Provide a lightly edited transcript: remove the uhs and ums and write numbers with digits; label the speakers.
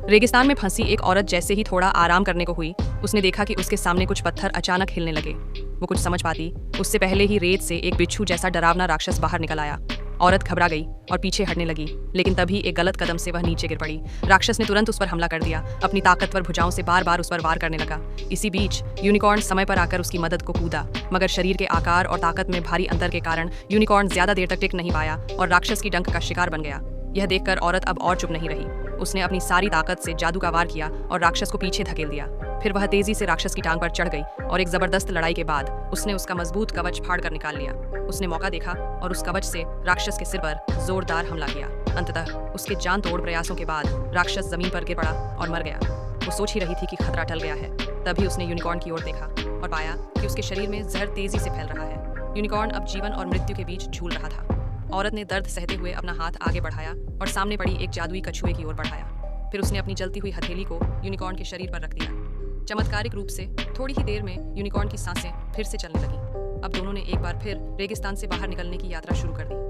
Speaker 1: रेगिस्तान में फंसी एक औरत जैसे ही थोड़ा आराम करने को हुई, उसने देखा कि उसके सामने कुछ पत्थर अचानक हिलने लगे। वो कुछ समझ पाती उससे पहले ही रेत से एक बिच्छू जैसा डरावना राक्षस बाहर निकल आया। औरत घबरा गई और पीछे हटने लगी, लेकिन तभी एक गलत कदम से वह नीचे गिर पड़ी। राक्षस ने तुरंत उस पर हमला कर दिया, अपनी ताकतवर भुजाओं से बार बार उस पर वार करने लगा। इसी बीच यूनिकॉर्न समय पर आकर उसकी मदद को कूदा, मगर शरीर के आकार और ताकत में भारी अंतर के कारण यूनिकॉर्न ज्यादा देर तक टिक नहीं पाया और राक्षस की डंक का शिकार बन गया। यह देखकर औरत अब और चुप नहीं रही। उसने अपनी सारी ताकत से जादू का वार किया और राक्षस को पीछे धकेल दिया। फिर वह तेजी से राक्षस की टांग पर चढ़ गई और एक जबरदस्त लड़ाई के बाद उसने उसका मजबूत कवच फाड़ कर निकाल लिया। उसने मौका देखा और उस कवच से राक्षस के सिर पर जोरदार हमला किया। अंततः उसके जान तोड़ प्रयासों के बाद राक्षस जमीन पर गिर पड़ा और मर गया। वो सोच ही रही थी कि खतरा टल गया है, तभी उसने यूनिकॉर्न की ओर देखा और पाया कि उसके शरीर में जहर तेजी से फैल रहा है। यूनिकॉर्न अब जीवन और मृत्यु के बीच झूल रहा था। औरत ने दर्द सहते हुए अपना हाथ आगे बढ़ाया और सामने पड़ी एक जादुई कछुए की ओर बढ़ाया। फिर उसने अपनी जलती हुई हथेली को यूनिकॉर्न के शरीर पर रख दिया। चमत्कारिक रूप से थोड़ी ही देर में यूनिकॉर्न की सांसें फिर से चलने लगी। अब दोनों ने एक बार फिर रेगिस्तान से बाहर निकलने की यात्रा शुरू कर दी।